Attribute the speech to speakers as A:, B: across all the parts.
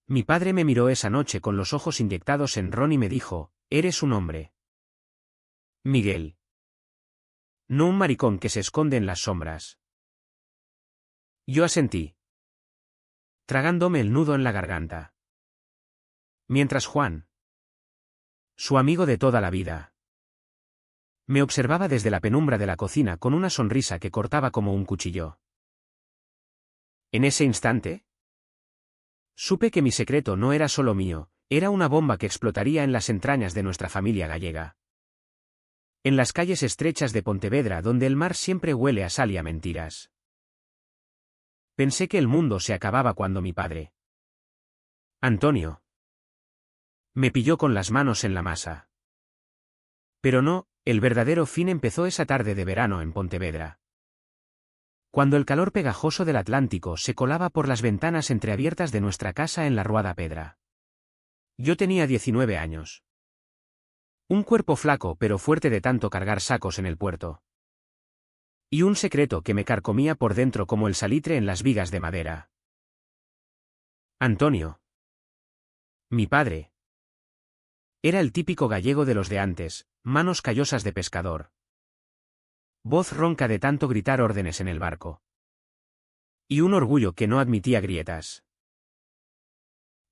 A: Mi padre me miró esa noche con los ojos inyectados en ron y me dijo, «Eres un hombre, Miguel. No un maricón que se esconde en las sombras». Yo asentí, tragándome el nudo en la garganta. Mientras Juan, su amigo de toda la vida, me observaba desde la penumbra de la cocina con una sonrisa que cortaba como un cuchillo. En ese instante, supe que mi secreto no era solo mío, era una bomba que explotaría en las entrañas de nuestra familia gallega. En las calles estrechas de Pontevedra donde el mar siempre huele a sal y a mentiras. Pensé que el mundo se acababa cuando mi padre, Antonio, me pilló con las manos en la masa. Pero no, el verdadero fin empezó esa tarde de verano en Pontevedra. Cuando el calor pegajoso del Atlántico se colaba por las ventanas entreabiertas de nuestra casa en la Ruada Pedra. Yo tenía 19 años. Un cuerpo flaco pero fuerte de tanto cargar sacos en el puerto. Y un secreto que me carcomía por dentro como el salitre en las vigas de madera. Antonio, mi padre, era el típico gallego de los de antes, manos callosas de pescador. Voz ronca de tanto gritar órdenes en el barco. Y un orgullo que no admitía grietas.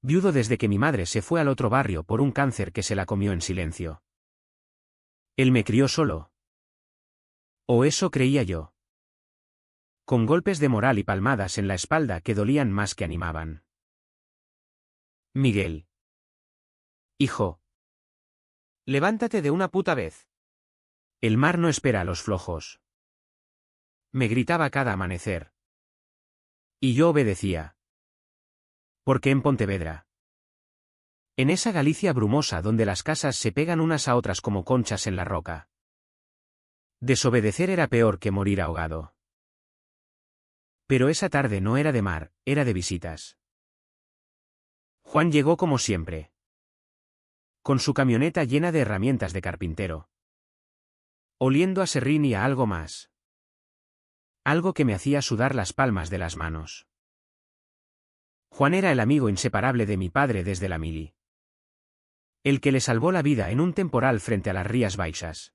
A: Viudo desde que mi madre se fue al otro barrio por un cáncer que se la comió en silencio. Él me crió solo. O eso creía yo. Con golpes de moral y palmadas en la espalda que dolían más que animaban. Miguel. Hijo. Levántate de una puta vez. El mar no espera a los flojos. Me gritaba cada amanecer. Y yo obedecía. Porque en Pontevedra. En esa Galicia brumosa donde las casas se pegan unas a otras como conchas en la roca. Desobedecer era peor que morir ahogado. Pero esa tarde no era de mar, era de visitas. Juan llegó como siempre. Con su camioneta llena de herramientas de carpintero. Oliendo a serrín y a algo más. Algo que me hacía sudar las palmas de las manos. Juan era el amigo inseparable de mi padre desde la mili. El que le salvó la vida en un temporal frente a las Rías Baixas.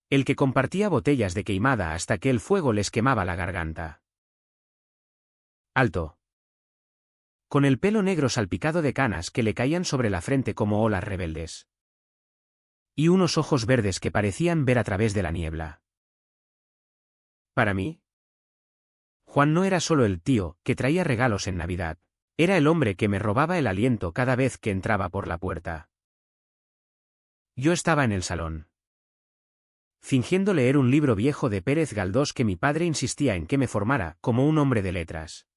A: El que compartía botellas de queimada hasta que el fuego les quemaba la garganta. Alto. Con el pelo negro salpicado de canas que le caían sobre la frente como olas rebeldes. Y unos ojos verdes que parecían ver a través de la niebla. Para mí, Juan no era solo el tío que traía regalos en Navidad, era el hombre que me robaba el aliento cada vez que entraba por la puerta. Yo estaba en el salón, fingiendo leer un libro viejo de Pérez Galdós que mi padre insistía en que me formara como un hombre de letras.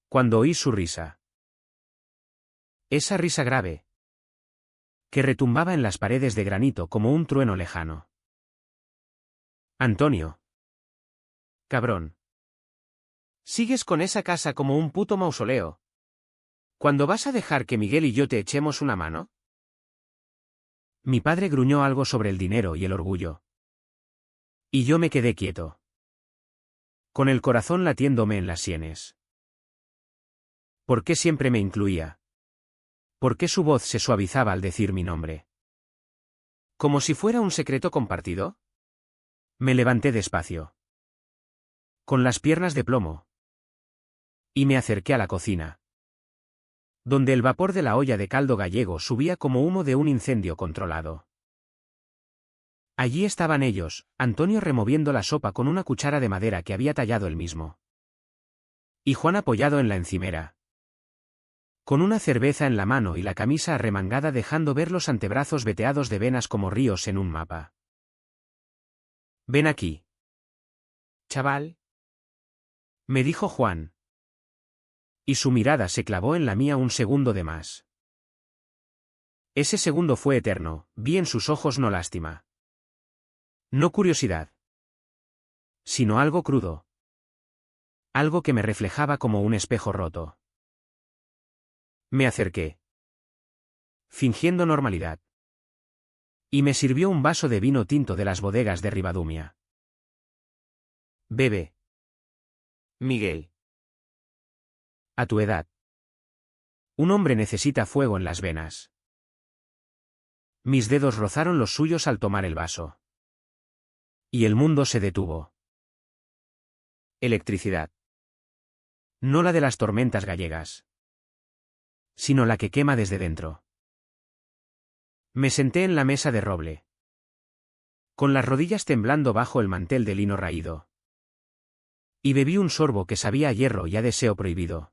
A: Cuando oí su risa. Esa risa grave, que retumbaba en las paredes de granito como un trueno lejano. Antonio. Cabrón. Sigues con esa casa como un puto mausoleo. ¿Cuándo vas a dejar que Miguel y yo te echemos una mano? Mi padre gruñó algo sobre el dinero y el orgullo. Y yo me quedé quieto. Con el corazón latiéndome en las sienes. ¿Por qué siempre me incluía? ¿Por qué su voz se suavizaba al decir mi nombre? ¿Como si fuera un secreto compartido? Me levanté despacio. Con las piernas de plomo. Y me acerqué a la cocina. Donde el vapor de la olla de caldo gallego subía como humo de un incendio controlado. Allí estaban ellos, Antonio removiendo la sopa con una cuchara de madera que había tallado él mismo. Y Juan apoyado en la encimera. Con una cerveza en la mano y la camisa arremangada dejando ver los antebrazos veteados de venas como ríos en un mapa. Ven aquí. Chaval. Me dijo Juan. Y su mirada se clavó en la mía un segundo de más. Ese segundo fue eterno, vi en sus ojos no lástima. No curiosidad. Sino algo crudo. Algo que me reflejaba como un espejo roto. Me acerqué. Fingiendo normalidad. Y me sirvió un vaso de vino tinto de las bodegas de Ribadumia. Bebe. Miguel. A tu edad. Un hombre necesita fuego en las venas. Mis dedos rozaron los suyos al tomar el vaso. Y el mundo se detuvo. Electricidad. No la de las tormentas gallegas, sino la que quema desde dentro. Me senté en la mesa de roble, con las rodillas temblando bajo el mantel de lino raído. Y bebí un sorbo que sabía a hierro y a deseo prohibido.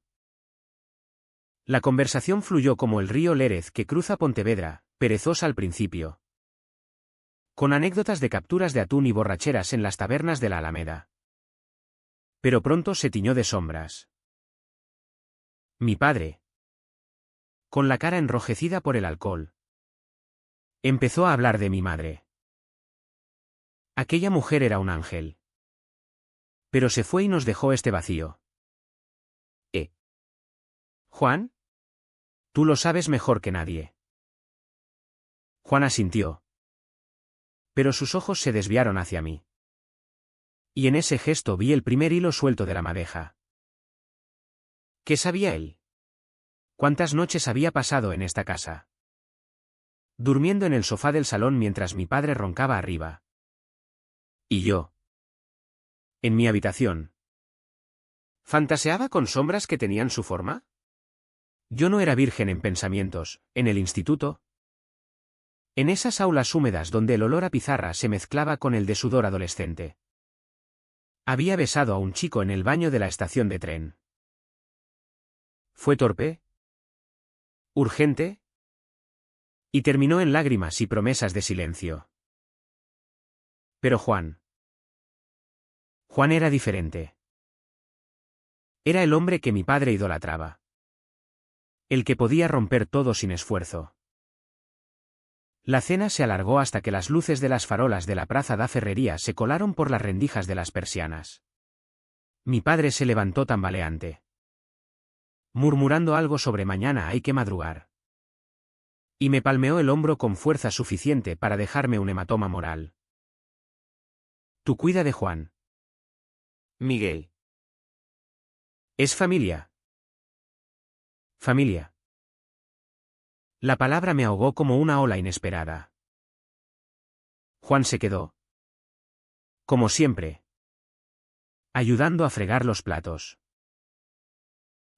A: La conversación fluyó como el río Lérez que cruza Pontevedra, perezosa al principio, con anécdotas de capturas de atún y borracheras en las tabernas de la Alameda. Pero pronto se tiñó de sombras. Mi padre, con la cara enrojecida por el alcohol, empezó a hablar de mi madre. Aquella mujer era un ángel. Pero se fue y nos dejó este vacío. Juan, tú lo sabes mejor que nadie. Juan asintió. Pero sus ojos se desviaron hacia mí. Y en ese gesto vi el primer hilo suelto de la madeja. ¿Qué sabía él? ¿Cuántas noches había pasado en esta casa? Durmiendo en el sofá del salón mientras mi padre roncaba arriba. Y yo, en mi habitación, ¿fantaseaba con sombras que tenían su forma? Yo no era virgen en pensamientos, en el instituto. En esas aulas húmedas donde el olor a pizarra se mezclaba con el de sudor adolescente. Había besado a un chico en el baño de la estación de tren. ¿Fue torpe? ¿Urgente? Y terminó en lágrimas y promesas de silencio. Pero Juan era diferente. Era el hombre que mi padre idolatraba. El que podía romper todo sin esfuerzo. La cena se alargó hasta que las luces de las farolas de la Praza da Ferrería se colaron por las rendijas de las persianas. Mi padre se levantó tambaleante, murmurando algo sobre mañana hay que madrugar. Y me palmeó el hombro con fuerza suficiente para dejarme un hematoma moral. Tú cuida de Juan. Miguel. ¿Es familia? Familia. La palabra me ahogó como una ola inesperada. Juan se quedó, como siempre, ayudando a fregar los platos.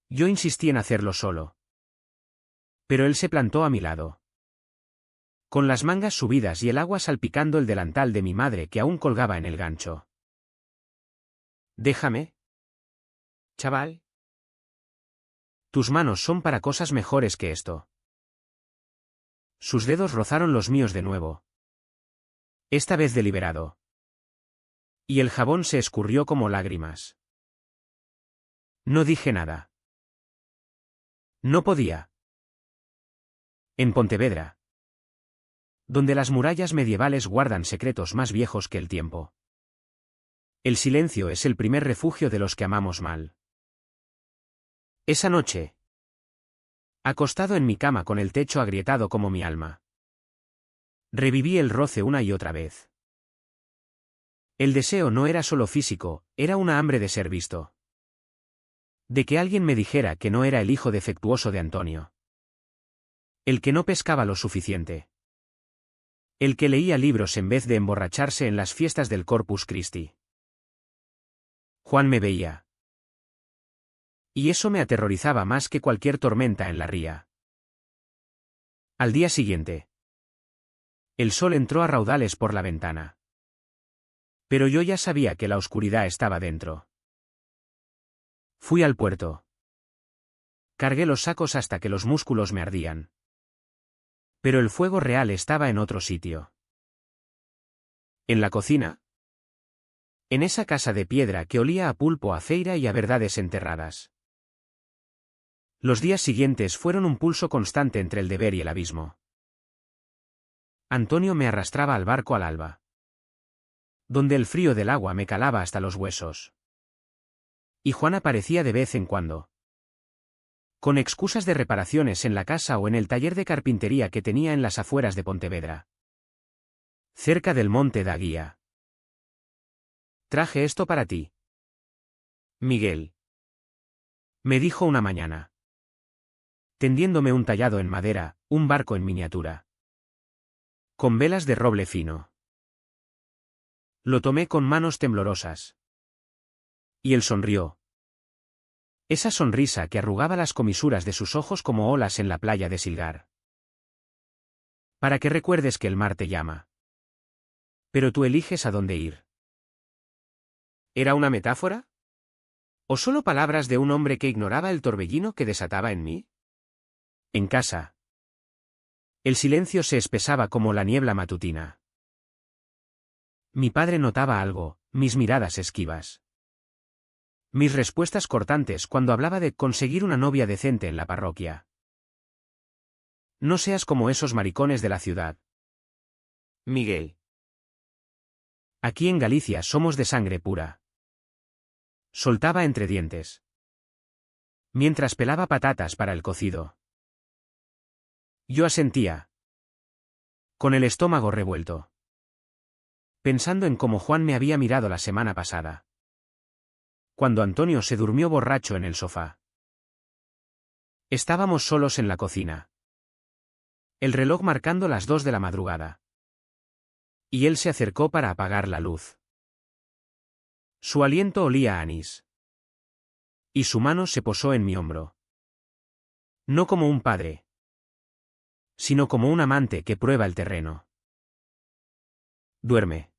A: Yo insistí en hacerlo solo. Pero él se plantó a mi lado, con las mangas subidas y el agua salpicando el delantal de mi madre que aún colgaba en el gancho. Déjame, chaval. Tus manos son para cosas mejores que esto. Sus dedos rozaron los míos de nuevo. Esta vez deliberado. Y el jabón se escurrió como lágrimas. No dije nada. No podía. En Pontevedra, donde las murallas medievales guardan secretos más viejos que el tiempo, el silencio es el primer refugio de los que amamos mal. Esa noche, acostado en mi cama con el techo agrietado como mi alma, reviví el roce una y otra vez. El deseo no era solo físico, era una hambre de ser visto. De que alguien me dijera que no era el hijo defectuoso de Antonio. El que no pescaba lo suficiente. El que leía libros en vez de emborracharse en las fiestas del Corpus Christi. Juan me veía. Y eso me aterrorizaba más que cualquier tormenta en la ría. Al día siguiente, el sol entró a raudales por la ventana. Pero yo ya sabía que la oscuridad estaba dentro. Fui al puerto. Cargué los sacos hasta que los músculos me ardían. Pero el fuego real estaba en otro sitio. En la cocina. En esa casa de piedra que olía a pulpo, a feira y a verdades enterradas. Los días siguientes fueron un pulso constante entre el deber y el abismo. Antonio me arrastraba al barco al alba, donde el frío del agua me calaba hasta los huesos. Y Juan aparecía de vez en cuando, con excusas de reparaciones en la casa o en el taller de carpintería que tenía en las afueras de Pontevedra, cerca del monte da Guía. Traje esto para ti, Miguel, me dijo una mañana. tendiéndome un tallado en madera, un barco en miniatura. Con velas de roble fino. Lo tomé con manos temblorosas. Y él sonrió. Esa sonrisa que arrugaba las comisuras de sus ojos como olas en la playa de Silgar. Para que recuerdes que el mar te llama. Pero tú eliges a dónde ir. ¿Era una metáfora? ¿O solo palabras de un hombre que ignoraba el torbellino que desataba en mí? En casa. El silencio se espesaba como la niebla matutina. Mi padre notaba algo, mis miradas esquivas. Mis respuestas cortantes cuando hablaba de conseguir una novia decente en la parroquia. No seas como esos maricones de la ciudad. Miguel. Aquí en Galicia somos de sangre pura. Soltaba entre dientes. Mientras pelaba patatas para el cocido. Yo asentía. Con el estómago revuelto. Pensando en cómo Juan me había mirado la semana pasada. Cuando Antonio se durmió borracho en el sofá. Estábamos solos en la cocina. El reloj marcando las 2 de la madrugada. Y él se acercó para apagar la luz. Su aliento olía a anís. Y su mano se posó en mi hombro. No como un padre, sino como un amante que prueba el terreno. Duerme.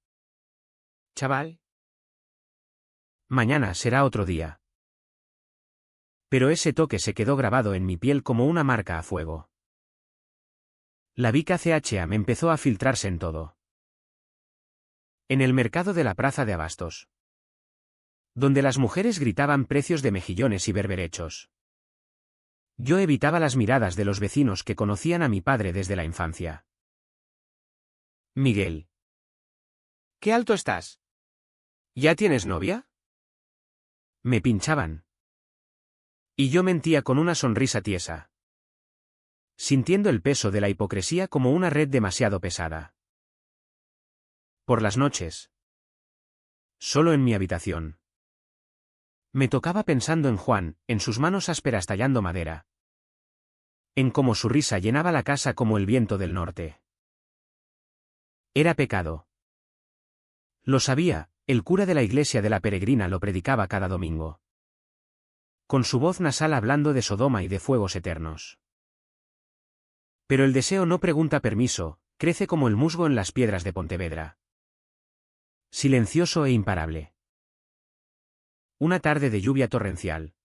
A: Chaval. Mañana será otro día. Pero ese toque se quedó grabado en mi piel como una marca a fuego. La Vica CHA me empezó a filtrarse en todo. En el mercado de la plaza de abastos. Donde las mujeres gritaban precios de mejillones y berberechos. Yo evitaba las miradas de los vecinos que conocían a mi padre desde la infancia. Miguel. ¿Qué alto estás? ¿Ya tienes novia? Me pinchaban. Y yo mentía con una sonrisa tiesa. Sintiendo el peso de la hipocresía como una red demasiado pesada. Por las noches. Solo en mi habitación. Me tocaba pensando en Juan, en sus manos ásperas tallando madera. En cómo su risa llenaba la casa como el viento del norte. Era pecado. Lo sabía, el cura de la iglesia de la Peregrina lo predicaba cada domingo. Con su voz nasal hablando de Sodoma y de fuegos eternos. Pero el deseo no pregunta permiso, crece como el musgo en las piedras de Pontevedra. Silencioso e imparable. Una tarde de lluvia torrencial.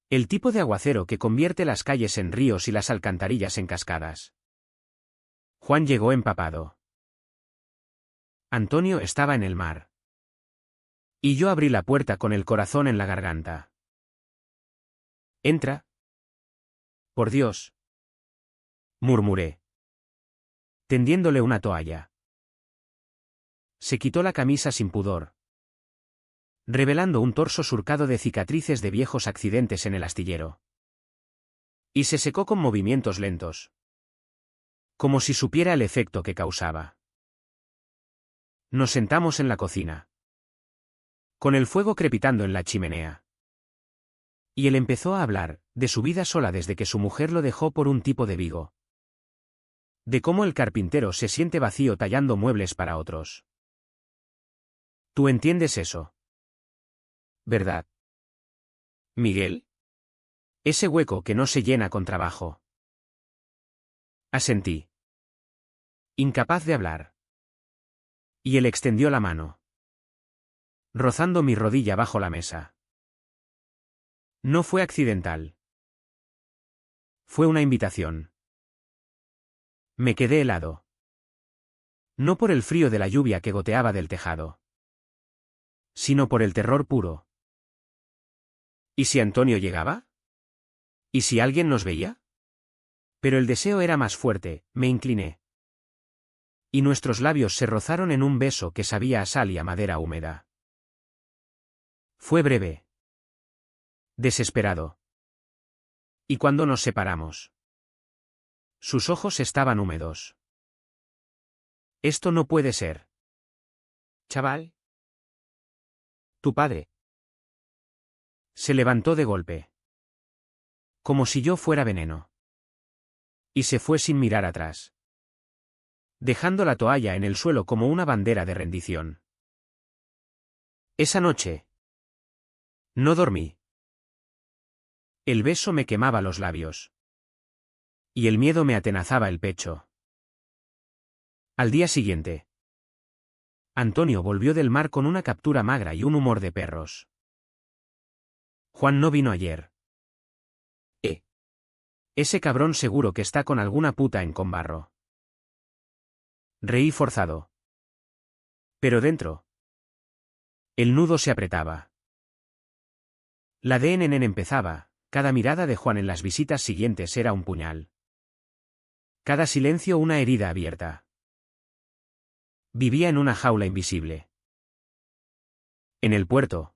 A: El tipo de aguacero que convierte las calles en ríos y las alcantarillas en cascadas. Juan llegó empapado. Antonio estaba en el mar. Y yo abrí la puerta con el corazón en la garganta. Entra. Por Dios. Murmuré. Tendiéndole una toalla. Se quitó la camisa sin pudor. Revelando un torso surcado de cicatrices de viejos accidentes en el astillero. Y se secó con movimientos lentos. Como si supiera el efecto que causaba. Nos sentamos en la cocina. Con el fuego crepitando en la chimenea. Y él empezó a hablar, de su vida sola desde que su mujer lo dejó por un tipo de Vigo. De cómo el carpintero se siente vacío tallando muebles para otros. ¿Tú entiendes eso? ¿Verdad? Miguel. Ese hueco que no se llena con trabajo. Asentí. Incapaz de hablar. Y él extendió la mano. Rozando mi rodilla bajo la mesa. No fue accidental. Fue una invitación. Me quedé helado. No por el frío de la lluvia que goteaba del tejado. Sino por el terror puro. ¿Y si Antonio llegaba? ¿Y si alguien nos veía? Pero el deseo era más fuerte, me incliné. Y nuestros labios se rozaron en un beso que sabía a sal y a madera húmeda. Fue breve. Desesperado. ¿Y cuando nos separamos? Sus ojos estaban húmedos. Esto no puede ser. Chaval. Tu padre. Se levantó de golpe. Como si yo fuera veneno. Y se fue sin mirar atrás, dejando la toalla en el suelo como una bandera de rendición. Esa noche no dormí. El beso me quemaba los labios. Y el miedo me atenazaba el pecho. Al día siguiente, Antonio volvió del mar con una captura magra y un humor de perros. Juan no vino ayer. Ese cabrón seguro que está con alguna puta en Combarro. Reí forzado. Pero dentro, el nudo se apretaba. La DNN empezaba, cada mirada de Juan en las visitas siguientes era un puñal. Cada silencio una herida abierta. Vivía en una jaula invisible. En el puerto,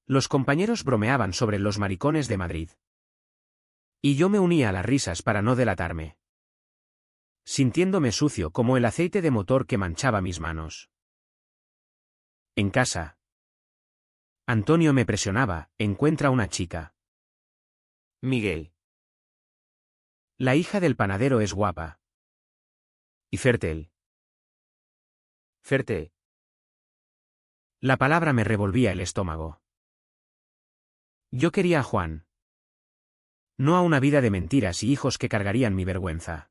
A: los compañeros bromeaban sobre los maricones de Madrid. Y yo me unía a las risas para no delatarme, sintiéndome sucio como el aceite de motor que manchaba mis manos. En casa, Antonio me presionaba, encuentra una chica. Miguel. La hija del panadero es guapa. Y fértil. Fértil. La palabra me revolvía el estómago. Yo quería a Juan. No a una vida de mentiras y hijos que cargarían mi vergüenza.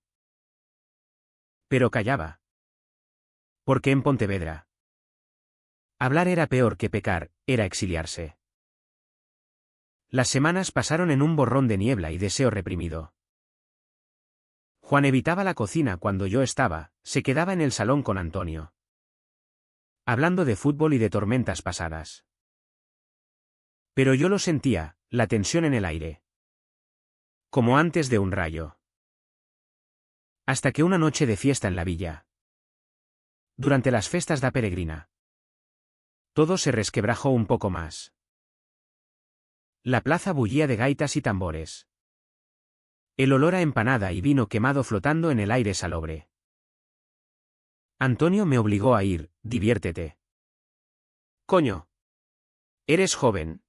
A: Pero callaba. Porque en Pontevedra hablar era peor que pecar, era exiliarse. Las semanas pasaron en un borrón de niebla y deseo reprimido. Juan evitaba la cocina cuando yo estaba, se quedaba en el salón con Antonio, hablando de fútbol y de tormentas pasadas. Pero yo lo sentía, la tensión en el aire. Como antes de un rayo. Hasta que una noche de fiesta en la villa, durante las festas da peregrina, todo se resquebrajó un poco más. La plaza bullía de gaitas y tambores. El olor a empanada y vino quemado flotando en el aire salobre. Antonio me obligó a ir, diviértete. Coño. Eres joven.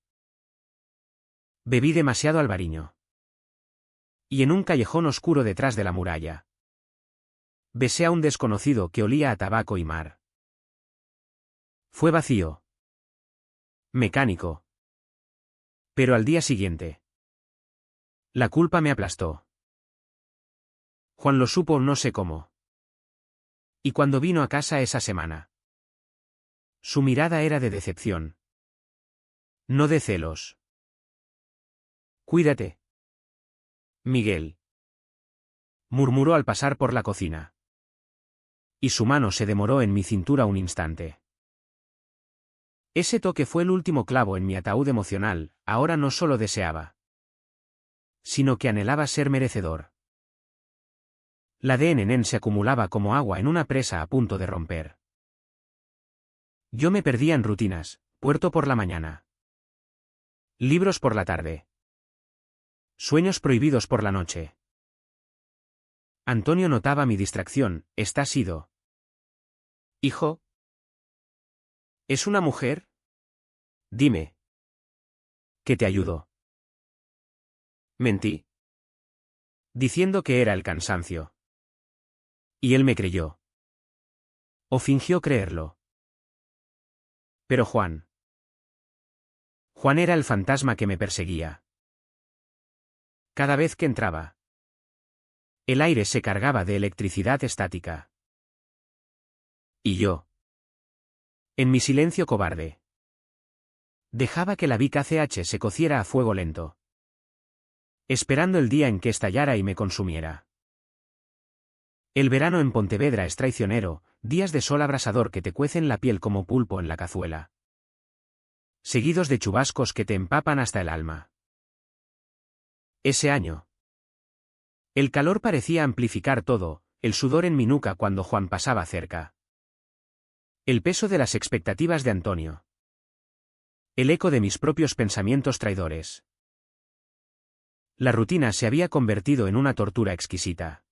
A: Bebí demasiado albariño. Y en un callejón oscuro detrás de la muralla, besé a un desconocido que olía a tabaco y mar. Fue vacío. Mecánico. Pero al día siguiente, la culpa me aplastó. Juan lo supo no sé cómo. Y cuando vino a casa esa semana, su mirada era de decepción. No de celos. Cuídate, Miguel, murmuró al pasar por la cocina. Y su mano se demoró en mi cintura un instante. Ese toque fue el último clavo en mi ataúd emocional, ahora no solo deseaba, sino que anhelaba ser merecedor. La DNN se acumulaba como agua en una presa a punto de romper. Yo me perdía en rutinas, puerto por la mañana, libros por la tarde, sueños prohibidos por la noche. Antonio notaba mi distracción, ¿estás ido? Hijo. ¿Es una mujer? Dime. ¿Que te ayudo? Mentí, diciendo que era el cansancio. Y él me creyó. O fingió creerlo. Pero Juan era el fantasma que me perseguía. Cada vez que entraba, el aire se cargaba de electricidad estática. Y yo, en mi silencio cobarde, dejaba que la Vic ACH se cociera a fuego lento, esperando el día en que estallara y me consumiera. El verano en Pontevedra es traicionero, días de sol abrasador que te cuecen la piel como pulpo en la cazuela, seguidos de chubascos que te empapan hasta el alma. Ese año, el calor parecía amplificar todo, el sudor en mi nuca cuando Juan pasaba cerca, el peso de las expectativas de Antonio, el eco de mis propios pensamientos traidores. La rutina se había convertido en una tortura exquisita.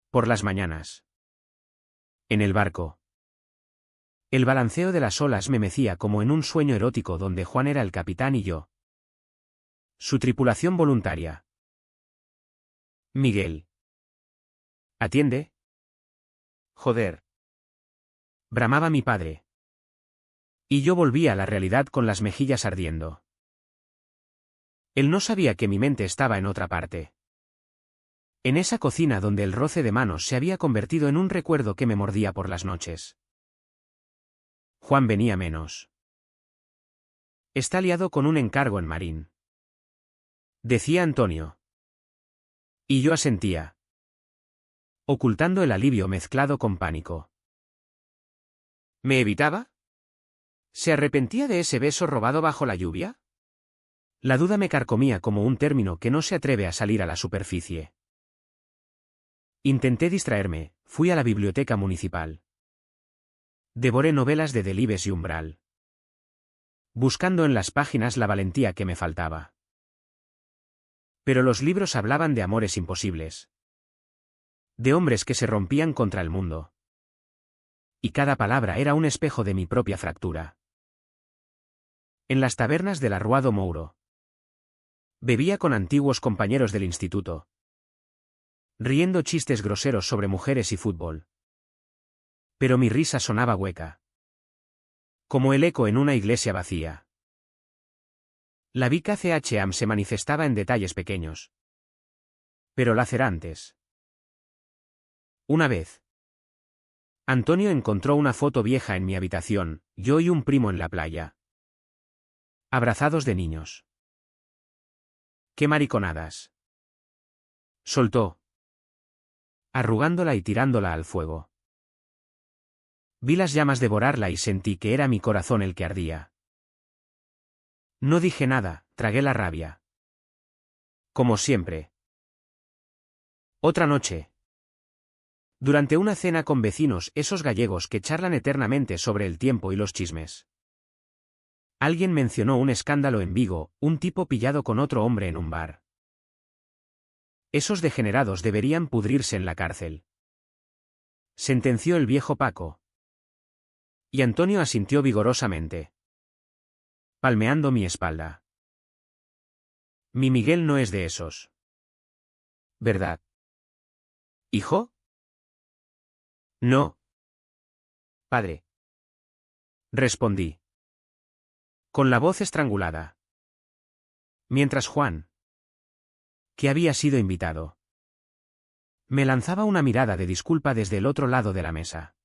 A: Por las mañanas, en el barco, el balanceo de las olas me mecía como en un sueño erótico donde Juan era el capitán y yo, Su tripulación voluntaria. Miguel. ¿Atiende? Joder. Bramaba mi padre. Y yo volví a la realidad con las mejillas ardiendo. Él no sabía que mi mente estaba en otra parte. En esa cocina donde el roce de manos se había convertido en un recuerdo que me mordía por las noches. Juan venía menos. Está liado con un encargo en Marín. Decía Antonio. Y yo asentía. Ocultando el alivio mezclado con pánico. ¿Me evitaba? ¿Se arrepentía de ese beso robado bajo la lluvia? La duda me carcomía como un término que no se atreve a salir a la superficie. Intenté distraerme, fui a la biblioteca municipal. Devoré novelas de Delibes y Umbral. Buscando en las páginas la valentía que me faltaba. Pero los libros hablaban de amores imposibles. De hombres que se rompían contra el mundo. Y cada palabra era un espejo de mi propia fractura. En las tabernas del Arruado Mouro. Bebía con antiguos compañeros del instituto. Riendo chistes groseros sobre mujeres y fútbol. Pero mi risa sonaba hueca. Como el eco en una iglesia vacía. La Vica CHAM se manifestaba en detalles pequeños. Pero lacerantes. Una vez. Antonio encontró una foto vieja en mi habitación, yo y un primo en la playa. Abrazados de niños. ¡Qué mariconadas! Soltó. Arrugándola y tirándola al fuego. Vi las llamas devorarla y sentí que era mi corazón el que ardía. No dije nada, tragué la rabia. Como siempre. Otra noche. Durante una cena con vecinos, esos gallegos que charlan eternamente sobre el tiempo y los chismes. Alguien mencionó un escándalo en Vigo, un tipo pillado con otro hombre en un bar. Esos degenerados deberían pudrirse en la cárcel. Sentenció el viejo Paco. Y Antonio asintió vigorosamente. Palmeando mi espalda. Mi Miguel no es de esos. ¿Verdad? ¿Hijo? No. Padre. Respondí. Con la voz estrangulada. Mientras Juan, que había sido invitado, me lanzaba una mirada de disculpa desde el otro lado de la mesa.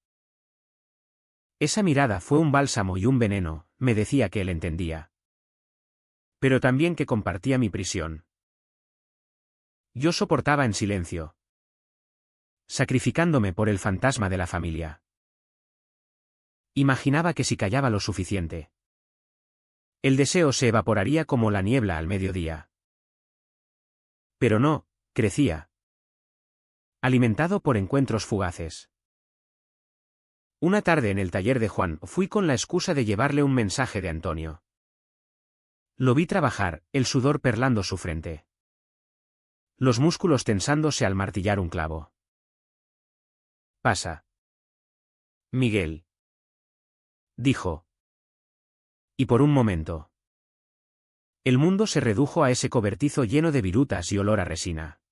A: Esa mirada fue un bálsamo y un veneno, me decía que él entendía. Pero también que compartía mi prisión. Yo soportaba en silencio. Sacrificándome por el fantasma de la familia. Imaginaba que si callaba lo suficiente, el deseo se evaporaría como la niebla al mediodía. Pero no, crecía. Alimentado por encuentros fugaces. Una tarde en el taller de Juan fui con la excusa de llevarle un mensaje de Antonio. Lo vi trabajar, el sudor perlando su frente. Los músculos tensándose al martillar un clavo. Pasa. Miguel. Dijo. Y por un momento. El mundo se redujo a ese cobertizo lleno de virutas y olor a resina.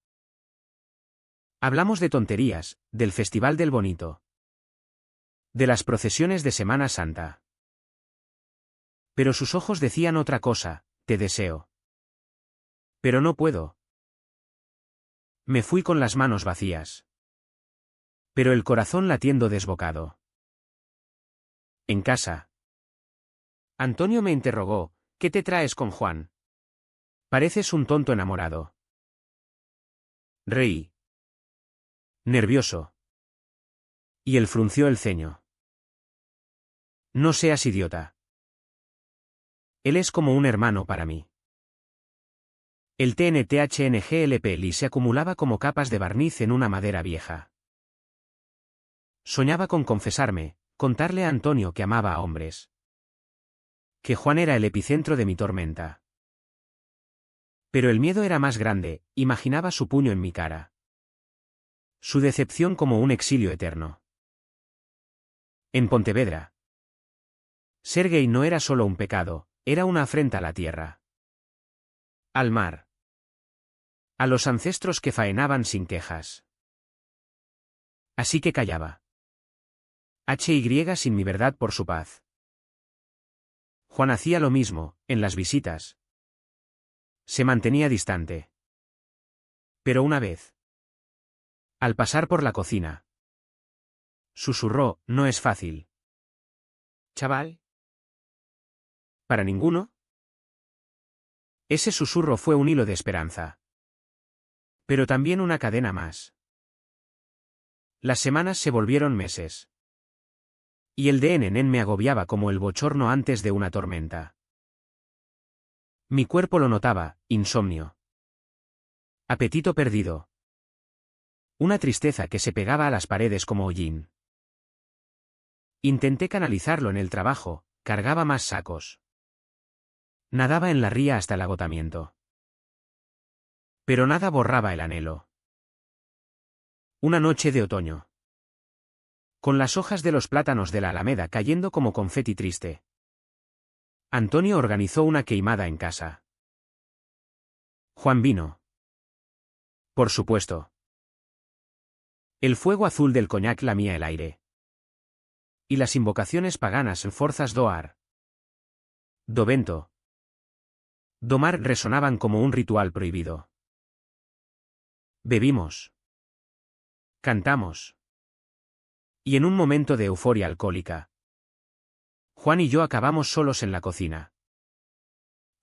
A: Hablamos de tonterías, del Festival del Bonito. De las procesiones de Semana Santa. Pero sus ojos decían otra cosa, te deseo. Pero no puedo. Me fui con las manos vacías. Pero el corazón latiendo desbocado. En casa. Antonio me interrogó, ¿qué te traes con Juan? Pareces un tonto enamorado. Reí. Nervioso. Y él frunció el ceño. No seas idiota. Él es como un hermano para mí. El TNTHNGLP se acumulaba como capas de barniz en una madera vieja. Soñaba con confesarme, contarle a Antonio que amaba a hombres. Que Juan era el epicentro de mi tormenta. Pero el miedo era más grande, imaginaba su puño en mi cara. Su decepción como un exilio eterno. En Pontevedra. Ser gay no era solo un pecado, era una afrenta a la tierra. Al mar. A los ancestros que faenaban sin quejas. Así que callaba. HY sin mi verdad por su paz. Juan hacía lo mismo, en las visitas. Se mantenía distante. Pero una vez, al pasar por la cocina, susurró, no es fácil. ¿Chaval? ¿Para ninguno? Ese susurro fue un hilo de esperanza. Pero también una cadena más. Las semanas se volvieron meses. Y el DNN me agobiaba como el bochorno antes de una tormenta. Mi cuerpo lo notaba, insomnio. Apetito perdido. Una tristeza que se pegaba a las paredes como hollín. Intenté canalizarlo en el trabajo, cargaba más sacos. Nadaba en la ría hasta el agotamiento. Pero nada borraba el anhelo. Una noche de otoño. Con las hojas de los plátanos de la alameda cayendo como confeti triste. Antonio organizó una queimada en casa. Juan vino. Por supuesto. El fuego azul del coñac lamía el aire. Y las invocaciones paganas en forzas do ar. Do vento. Do mar resonaban como un ritual prohibido. Bebimos. Cantamos. Y en un momento de euforia alcohólica, Juan y yo acabamos solos en la cocina.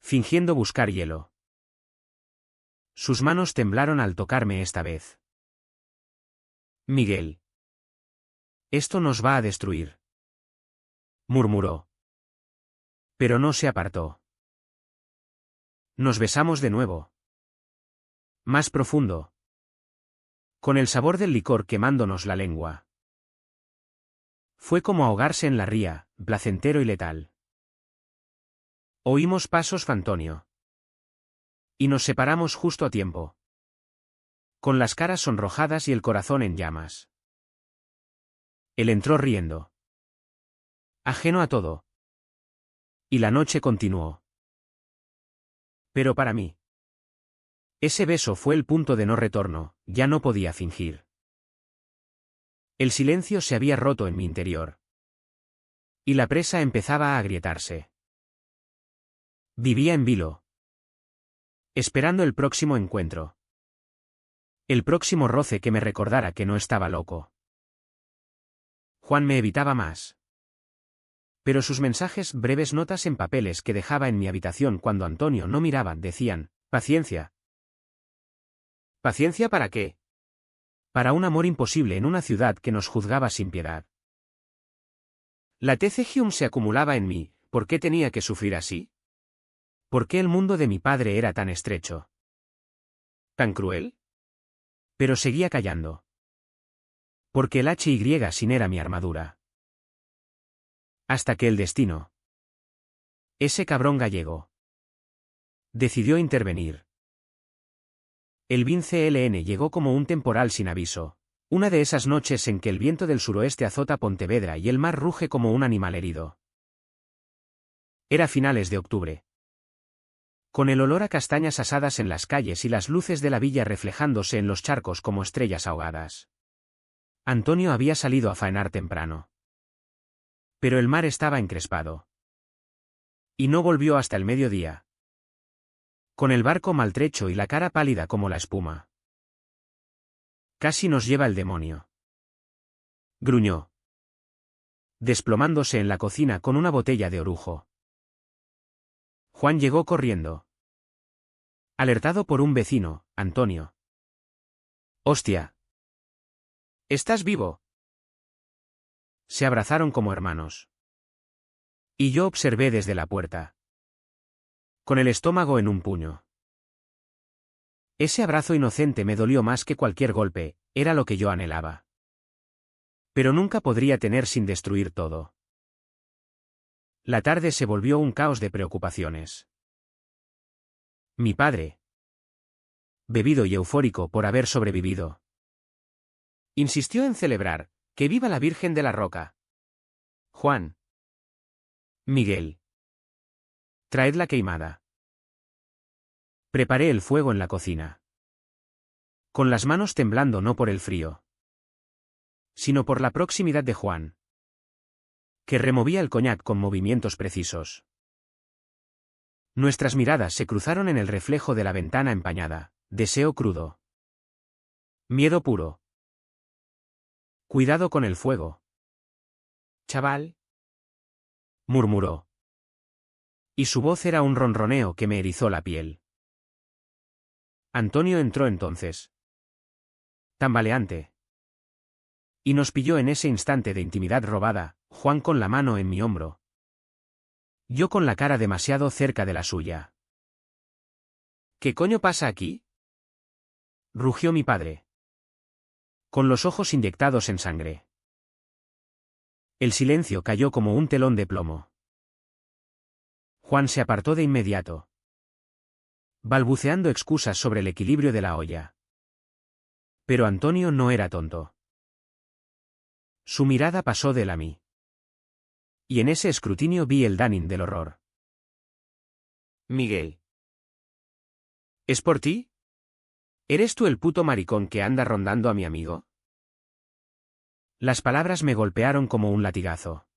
A: Fingiendo buscar hielo. Sus manos temblaron al tocarme esta vez. Miguel. Esto nos va a destruir. Murmuró. Pero no se apartó. Nos besamos de nuevo. Más profundo. Con el sabor del licor quemándonos la lengua. Fue como ahogarse en la ría, placentero y letal. Oímos pasos Fantonio. Y nos separamos justo a tiempo. Con las caras sonrojadas y el corazón en llamas. Él entró riendo. Ajeno a todo. Y la noche continuó. Pero para mí. Ese beso fue el punto de no retorno, ya no podía fingir. El silencio se había roto en mi interior. Y la presa empezaba a agrietarse. Vivía en vilo. Esperando el próximo encuentro. El próximo roce que me recordara que no estaba loco. Juan me evitaba más. Pero sus mensajes, breves notas en papeles que dejaba en mi habitación cuando Antonio no miraba, decían, paciencia. ¿Paciencia para qué? Para un amor imposible en una ciudad que nos juzgaba sin piedad. La TCGium se acumulaba en mí, ¿por qué tenía que sufrir así? ¿Por qué el mundo de mi padre era tan estrecho? ¿Tan cruel? Pero seguía callando. Porque el HY sin era mi armadura. Hasta que el destino. Ese cabrón gallego. Decidió intervenir. El Vince LN llegó como un temporal sin aviso. Una de esas noches en que el viento del suroeste azota Pontevedra y el mar ruge como un animal herido. Era finales de octubre. Con el olor a castañas asadas en las calles y las luces de la villa reflejándose en los charcos como estrellas ahogadas. Antonio había salido a faenar temprano. Pero el mar estaba encrespado. Y no volvió hasta el mediodía. Con el barco maltrecho y la cara pálida como la espuma. Casi nos lleva el demonio. Gruñó. Desplomándose en la cocina con una botella de orujo. Juan llegó corriendo. Alertado por un vecino, Antonio. ¡Hostia! ¿Estás vivo? Se abrazaron como hermanos. Y yo observé desde la puerta. Con el estómago en un puño. Ese abrazo inocente me dolió más que cualquier golpe, era lo que yo anhelaba. Pero nunca podría tener sin destruir todo. La tarde se volvió un caos de preocupaciones. Mi padre. Bebido y eufórico por haber sobrevivido. Insistió en celebrar, que viva la Virgen de la Roca. Juan. Miguel. Traed la queimada. Preparé el fuego en la cocina. Con las manos temblando no por el frío, sino por la proximidad de Juan, que removía el coñac con movimientos precisos. Nuestras miradas se cruzaron en el reflejo de la ventana empañada. Deseo crudo. Miedo puro. Cuidado con el fuego, chaval, murmuró. Y su voz era un ronroneo que me erizó la piel. Antonio entró entonces, tambaleante, y nos pilló en ese instante de intimidad robada, Juan con la mano en mi hombro, yo con la cara demasiado cerca de la suya. ¿Qué coño pasa aquí?, rugió mi padre, con los ojos inyectados en sangre. El silencio cayó como un telón de plomo. Juan se apartó de inmediato, balbuceando excusas sobre el equilibrio de la olla. Pero Antonio no era tonto. Su mirada pasó de él a mí. Y en ese escrutinio vi el Danin del horror. Miguel. ¿Es por ti? ¿Eres tú el puto maricón que anda rondando a mi amigo? Las palabras me golpearon como un latigazo.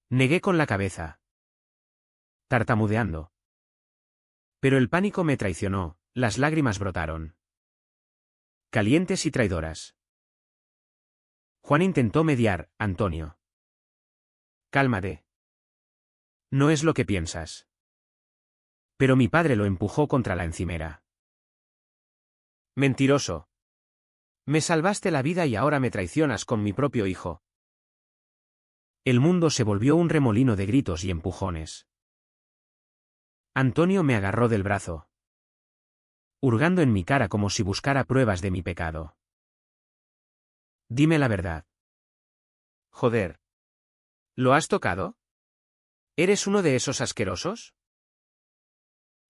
A: Negué con la cabeza, tartamudeando. Pero el pánico me traicionó, las lágrimas brotaron, calientes y traidoras. Juan intentó mediar. Antonio. Cálmate. No es lo que piensas. Pero mi padre lo empujó contra la encimera. Mentiroso. Me salvaste la vida y ahora me traicionas con mi propio hijo. El mundo se volvió un remolino de gritos y empujones. Antonio me agarró del brazo, hurgando en mi cara como si buscara pruebas de mi pecado. Dime la verdad. Joder. ¿Lo has tocado? ¿Eres uno de esos asquerosos?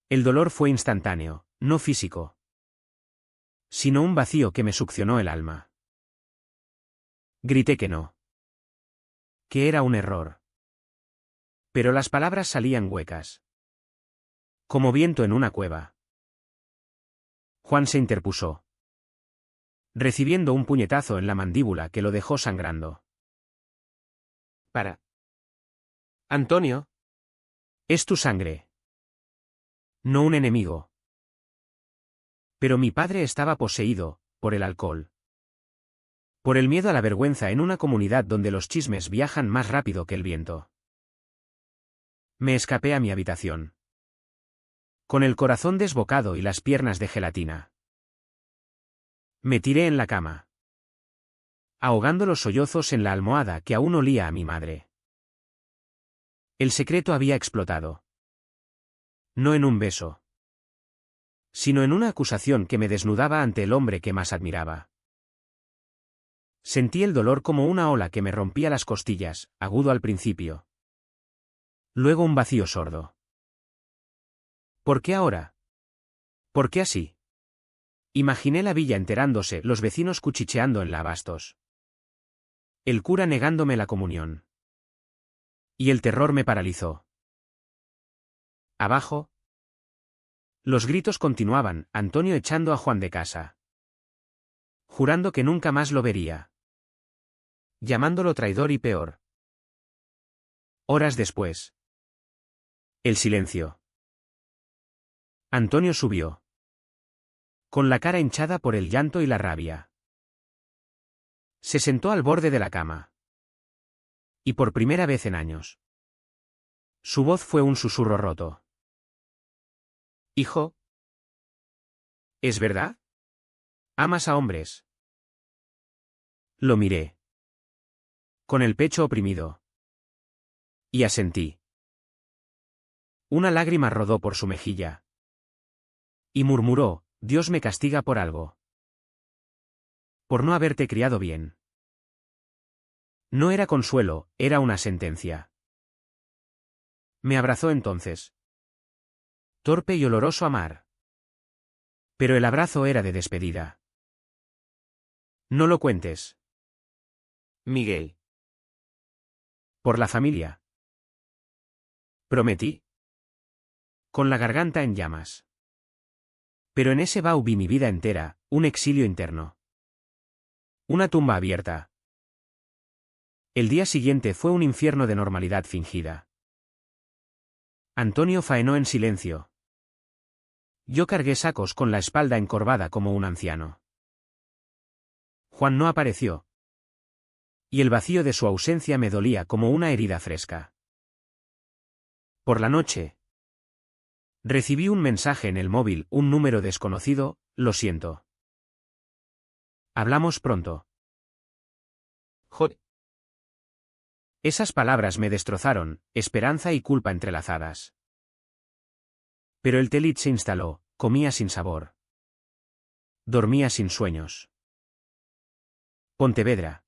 A: El dolor fue instantáneo, no físico, sino un vacío que me succionó el alma. Grité que no. Que era un error. Pero las palabras salían huecas, como viento en una cueva. Juan se interpuso, recibiendo un puñetazo en la mandíbula que lo dejó sangrando. Para. Antonio. Es tu sangre. No un enemigo. Pero mi padre estaba poseído, por el alcohol. Por el miedo a la vergüenza en una comunidad donde los chismes viajan más rápido que el viento. Me escapé a mi habitación, con el corazón desbocado y las piernas de gelatina. Me tiré en la cama, ahogando los sollozos en la almohada que aún olía a mi madre. El secreto había explotado. No en un beso, sino en una acusación que me desnudaba ante el hombre que más admiraba. Sentí el dolor como una ola que me rompía las costillas, agudo al principio. Luego un vacío sordo. ¿Por qué ahora? ¿Por qué así? Imaginé la villa enterándose, los vecinos cuchicheando en la Abastos, el cura negándome la comunión. Y el terror me paralizó. Abajo. Los gritos continuaban, Antonio echando a Juan de casa, jurando que nunca más lo vería, llamándolo traidor y peor. Horas después. El silencio. Antonio subió, con la cara hinchada por el llanto y la rabia. Se sentó al borde de la cama. Y por primera vez en años, su voz fue un susurro roto. Hijo. ¿Es verdad? ¿Amas a hombres? Lo miré, con el pecho oprimido. Y asentí. Una lágrima rodó por su mejilla. Y murmuró, Dios me castiga por algo. Por no haberte criado bien. No era consuelo, era una sentencia. Me abrazó entonces. Torpe y oloroso a mar. Pero el abrazo era de despedida. No lo cuentes, Miguel. Por la familia. Prometí. con la garganta en llamas. Pero en ese vaho vi mi vida entera, un exilio interno. Una tumba abierta. El día siguiente fue un infierno de normalidad fingida. Antonio faenó en silencio. Yo cargué sacos con la espalda encorvada como un anciano. Juan no apareció. Y el vacío de su ausencia me dolía como una herida fresca. Por la noche. Recibí un mensaje en el móvil, un número desconocido, lo siento. Hablamos pronto. Joder. Esas palabras me destrozaron, esperanza y culpa entrelazadas. Pero el Telit se instaló, comía sin sabor. Dormía sin sueños. Pontevedra.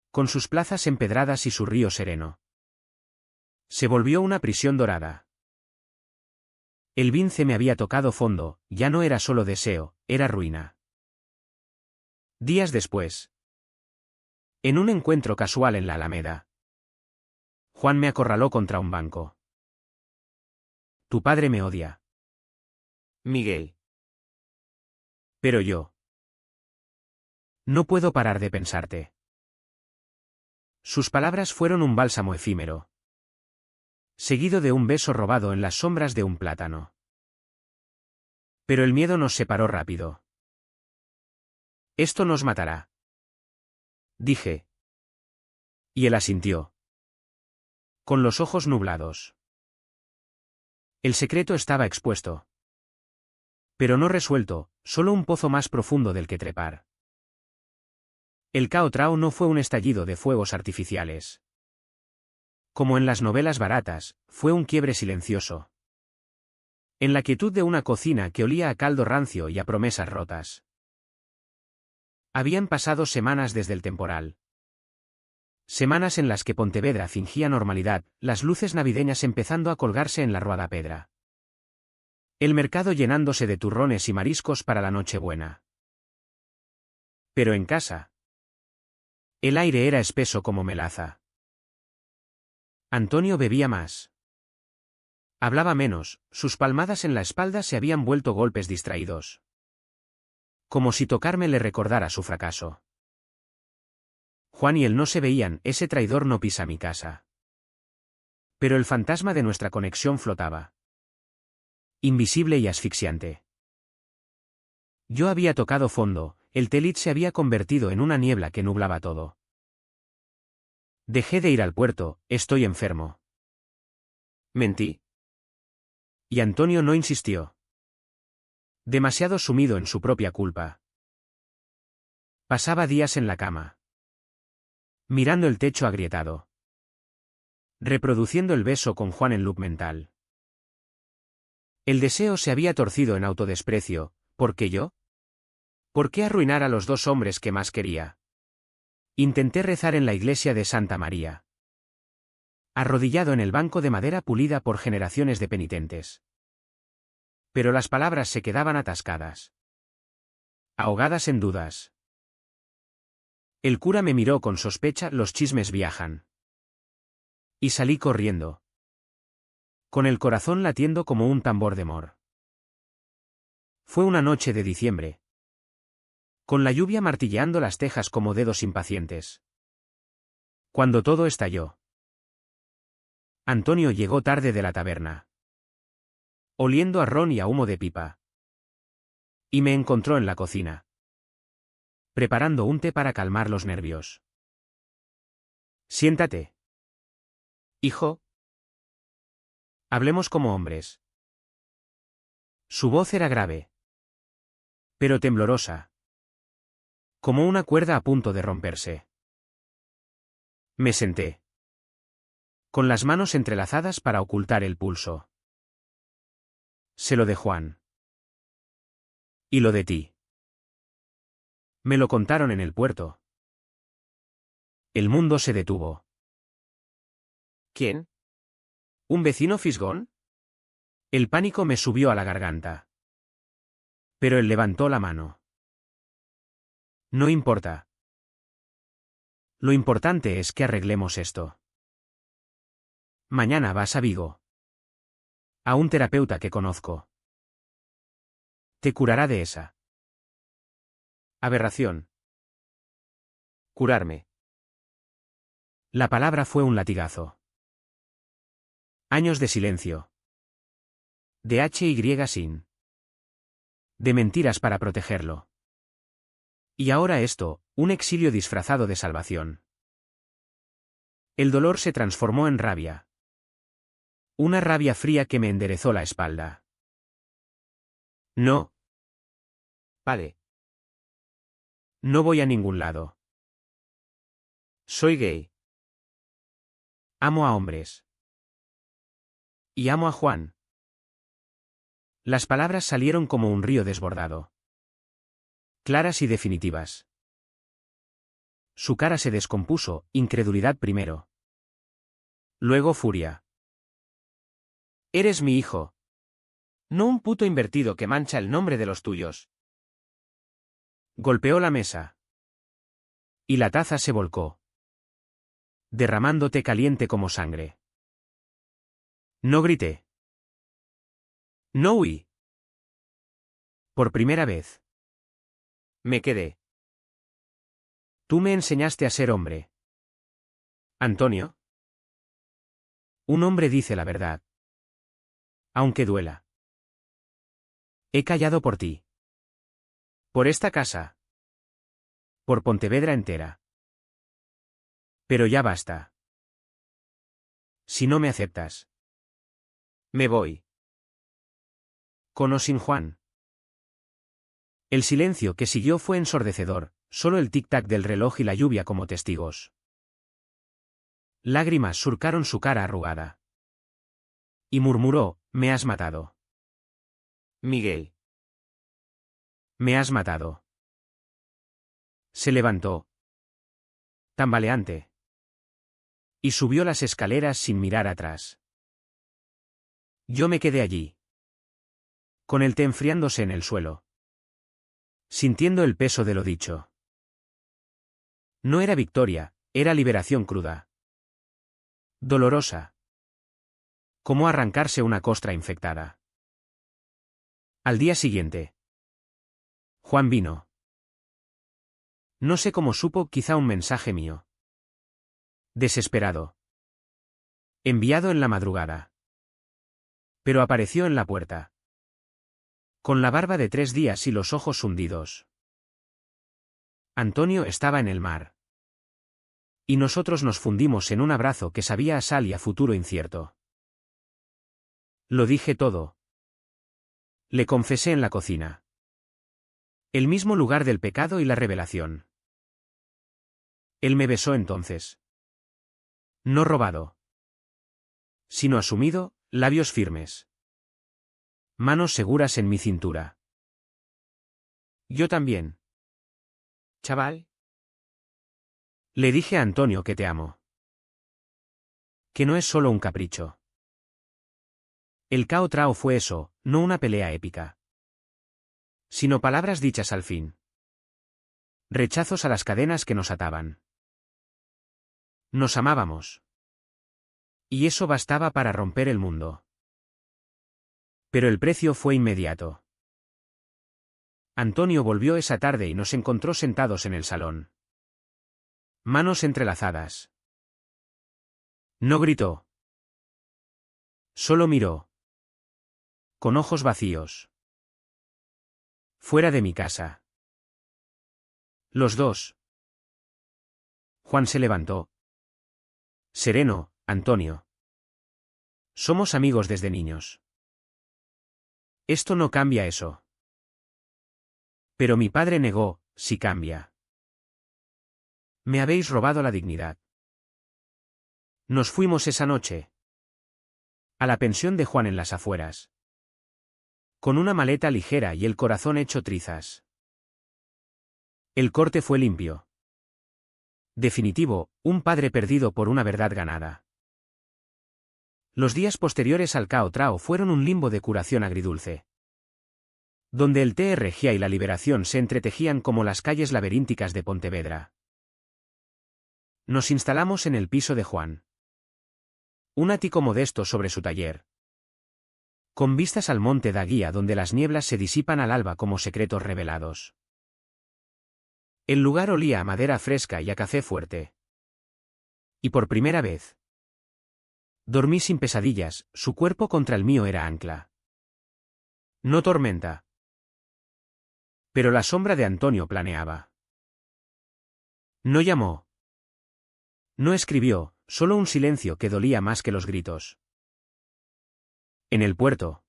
A: Con sus plazas empedradas y su río sereno. Se volvió una prisión dorada. El Vince me había tocado fondo, ya no era solo deseo, era ruina. Días después. En un encuentro casual en la Alameda. Juan me acorraló contra un banco. Tu padre me odia. Miguel. Pero yo. No puedo parar de pensarte. Sus palabras fueron un bálsamo efímero. Seguido de un beso robado en las sombras de un plátano. Pero el miedo nos separó rápido. Esto nos matará. Dije. Y él asintió. Con los ojos nublados. El secreto estaba expuesto. Pero no resuelto, solo un pozo más profundo del que trepar. El Cao Trao no fue un estallido de fuegos artificiales. Como en las novelas baratas, fue un quiebre silencioso. En la quietud de una cocina que olía a caldo rancio y a promesas rotas. Habían pasado semanas desde el temporal. Semanas en las que Pontevedra fingía normalidad, las luces navideñas empezando a colgarse en la Ruada Pedra. El mercado llenándose de turrones y mariscos para la Nochebuena. Pero en casa. El aire era espeso como melaza. Antonio bebía más. Hablaba menos, sus palmadas en la espalda se habían vuelto golpes distraídos. Como si tocarme le recordara su fracaso. Juan y él no se veían, ese traidor no pisa mi casa. Pero el fantasma de nuestra conexión flotaba. Invisible y asfixiante. Yo había tocado fondo, el Telit se había convertido en una niebla que nublaba todo. Dejé de ir al puerto, estoy enfermo. Mentí. Y Antonio no insistió. Demasiado sumido en su propia culpa. Pasaba días en la cama. Mirando el techo agrietado. Reproduciendo el beso con Juan en loop mental. El deseo se había torcido en autodesprecio. ¿Por qué yo? ¿Por qué arruinar a los dos hombres que más quería? Intenté rezar en la iglesia de Santa María. Arrodillado en el banco de madera pulida por generaciones de penitentes. Pero las palabras se quedaban atascadas. Ahogadas en dudas. El cura me miró con sospecha, los chismes viajan. Y salí corriendo. Con el corazón latiendo como un tambor de mor. Fue una noche de diciembre. Con la lluvia martilleando las tejas como dedos impacientes. Cuando todo estalló. Antonio llegó tarde de la taberna. Oliendo a ron y a humo de pipa. Y me encontró en la cocina. Preparando un té para calmar los nervios. Siéntate. Hijo. Hablemos como hombres. Su voz era grave. Pero temblorosa. Como una cuerda a punto de romperse. Me senté. Con las manos entrelazadas para ocultar el pulso. Sé lo de Juan. Y lo de ti. Me lo contaron en el puerto. El mundo se detuvo. ¿Quién? ¿Un vecino fisgón? El pánico me subió a la garganta. Pero él levantó la mano. No importa. Lo importante es que arreglemos esto. Mañana vas a Vigo. A un terapeuta que conozco. Te curará de esa aberración. Curarme. La palabra fue un latigazo. Años de silencio. De H.Y. sin. De mentiras para protegerlo. Y ahora esto, un exilio disfrazado de salvación. El dolor se transformó en rabia. Una rabia fría que me enderezó la espalda. No. Vale. No voy a ningún lado. Soy gay. Amo a hombres. Y amo a Juan. Las palabras salieron como un río desbordado. Claras y definitivas. Su cara se descompuso, incredulidad primero. Luego furia. Eres mi hijo. No un puto invertido que mancha el nombre de los tuyos. Golpeó la mesa. Y la taza se volcó, derramándote caliente como sangre. No grité. No huí. Por primera vez. Me quedé. Tú me enseñaste a ser hombre. Antonio. Un hombre dice la verdad. Aunque duela. He callado por ti. Por esta casa. Por Pontevedra entera. Pero ya basta. Si no me aceptas. Me voy. Con o sin Juan. El silencio que siguió fue ensordecedor, solo el tic-tac del reloj y la lluvia como testigos. Lágrimas surcaron su cara arrugada. Y murmuró, me has matado. Miguel. Me has matado. Se levantó. Tambaleante. Y subió las escaleras sin mirar atrás. Yo me quedé allí. Con el té enfriándose en el suelo. Sintiendo el peso de lo dicho. No era victoria, era liberación cruda. Dolorosa. Como arrancarse una costra infectada. Al día siguiente. Juan vino. No sé cómo supo, quizá un mensaje mío. Desesperado. Enviado en la madrugada. Pero apareció en la puerta. Con la barba de 3 días y los ojos hundidos. Antonio estaba en el mar. Y nosotros nos fundimos en un abrazo que sabía a sal y a futuro incierto. Lo dije todo. Le confesé en la cocina. El mismo lugar del pecado y la revelación. Él me besó entonces. No robado. Sino asumido, labios firmes. Manos seguras en mi cintura. Yo también. Chaval. Le dije a Antonio que te amo. Que no es solo un capricho. El Cao Trao fue eso, no una pelea épica. Sino palabras dichas al fin. Rechazos a las cadenas que nos ataban. Nos amábamos. Y eso bastaba para romper el mundo. Pero el precio fue inmediato. Antonio volvió esa tarde y nos encontró sentados en el salón. Manos entrelazadas. No gritó. Solo miró. Con ojos vacíos. Fuera de mi casa. Los dos. Juan se levantó. Sereno, Antonio. Somos amigos desde niños. Esto no cambia eso. Pero mi padre negó, sí cambia. Me habéis robado la dignidad. Nos fuimos esa noche. A la pensión de Juan en las afueras. Con una maleta ligera y el corazón hecho trizas. El corte fue limpio. Definitivo, un padre perdido por una verdad ganada. Los días posteriores al Cao Trao fueron un limbo de curación agridulce. Donde el TRG y la liberación se entretejían como las calles laberínticas de Pontevedra. Nos instalamos en el piso de Juan. Un ático modesto sobre su taller. con vistas al monte Daguía donde las nieblas se disipan al alba como secretos revelados. El lugar olía a madera fresca y a café fuerte. Y por primera vez dormí sin pesadillas, su cuerpo contra el mío era ancla. No tormenta. Pero la sombra de Antonio planeaba. No llamó. No escribió, solo un silencio que dolía más que los gritos. En el puerto.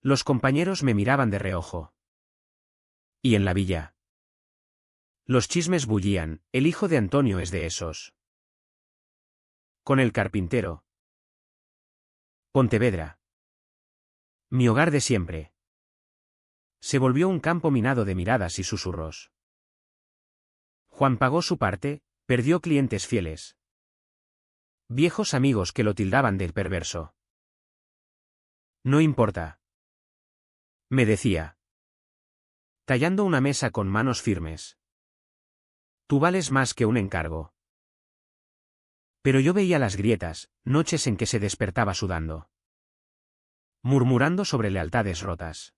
A: Los compañeros me miraban de reojo. Y en la villa. Los chismes bullían, el hijo de Antonio es de esos. Con el carpintero. Pontevedra. Mi hogar de siempre. Se volvió un campo minado de miradas y susurros. Juan pagó su parte, perdió clientes fieles. Viejos amigos que lo tildaban del perverso. No importa. Me decía. Tallando una mesa con manos firmes. Tú vales más que un encargo. Pero yo veía las grietas, noches en que se despertaba sudando. Murmurando sobre lealtades rotas.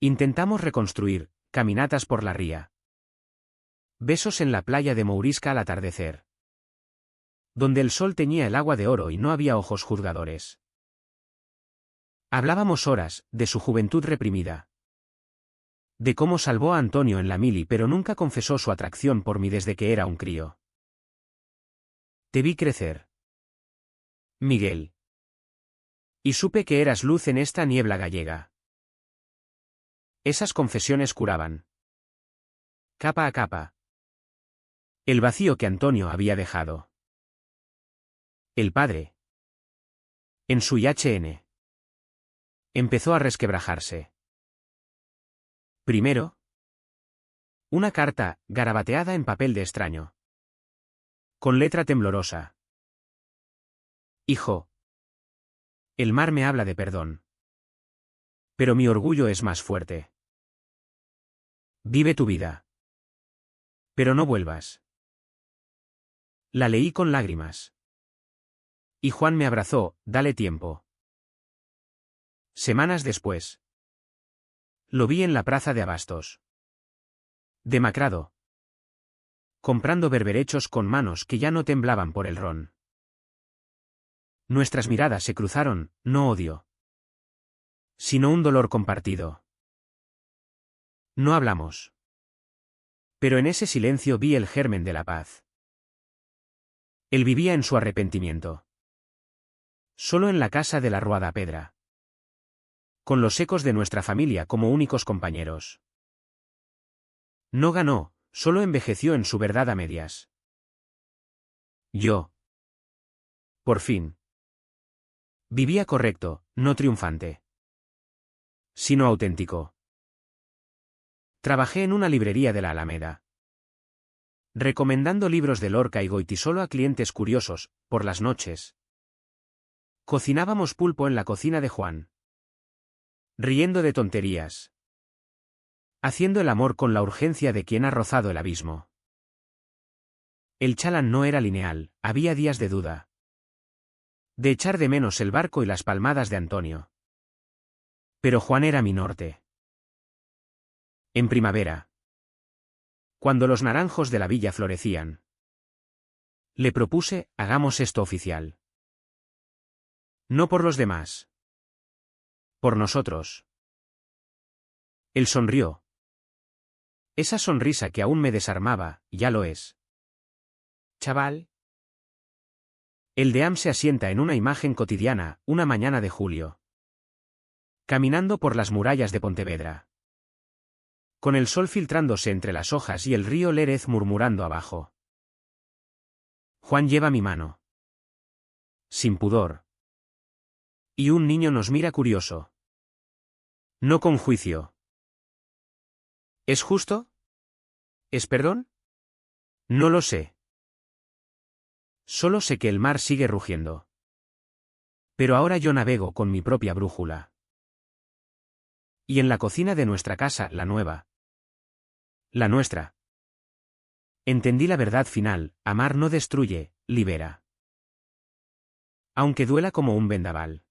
A: Intentamos reconstruir, caminatas por la ría. Besos en la playa de Mourisca al atardecer. Donde el sol teñía el agua de oro y no había ojos juzgadores. Hablábamos horas, de su juventud reprimida. De cómo salvó a Antonio en la mili pero nunca confesó su atracción por mí desde que era un crío. Te vi crecer. Miguel. Y supe que eras luz en esta niebla gallega. Esas confesiones curaban. Capa a capa. El vacío que Antonio había dejado. El padre. En su IHN. Empezó a resquebrajarse. Primero. Una carta, garabateada en papel de extraño. Con letra temblorosa. Hijo. El mar me habla de perdón. Pero mi orgullo es más fuerte. Vive tu vida. Pero no vuelvas. La leí con lágrimas. Y Juan me abrazó, dale tiempo. Semanas después. Lo vi en la plaza de abastos. Demacrado. Comprando berberechos con manos que ya no temblaban por el ron. Nuestras miradas se cruzaron, no odio. Sino un dolor compartido. No hablamos. Pero en ese silencio vi el germen de la paz. Él vivía en su arrepentimiento. Solo en la casa de la Ruada Pedra. Con los ecos de nuestra familia como únicos compañeros. No ganó, solo envejeció en su verdad a medias. Yo. Por fin. Vivía correcto, no triunfante. Sino auténtico. Trabajé en una librería de la Alameda. Recomendando libros de Lorca y Goytisolo a clientes curiosos, por las noches. Cocinábamos pulpo en la cocina de Juan. Riendo de tonterías. Haciendo el amor con la urgencia de quien ha rozado el abismo. El chalán no era lineal, había días de duda. De echar de menos el barco y las palmadas de Antonio. Pero Juan era mi norte. En primavera. Cuando los naranjos de la villa florecían. Le propuse, hagamos esto oficial. No por los demás. Por nosotros. Él sonrió. Esa sonrisa que aún me desarmaba, ya lo es. Chaval. El Deam se asienta en una imagen cotidiana, una mañana de julio. Caminando por las murallas de Pontevedra. Con el sol filtrándose entre las hojas y el río Lérez murmurando abajo. Juan lleva mi mano. Sin pudor. Y un niño nos mira curioso. No con juicio. ¿Es justo? ¿Es perdón? No lo sé. Solo sé que el mar sigue rugiendo. Pero ahora yo navego con mi propia brújula. Y en la cocina de nuestra casa, la nueva. La nuestra. Entendí la verdad final, amar no destruye, libera. Aunque duela como un vendaval.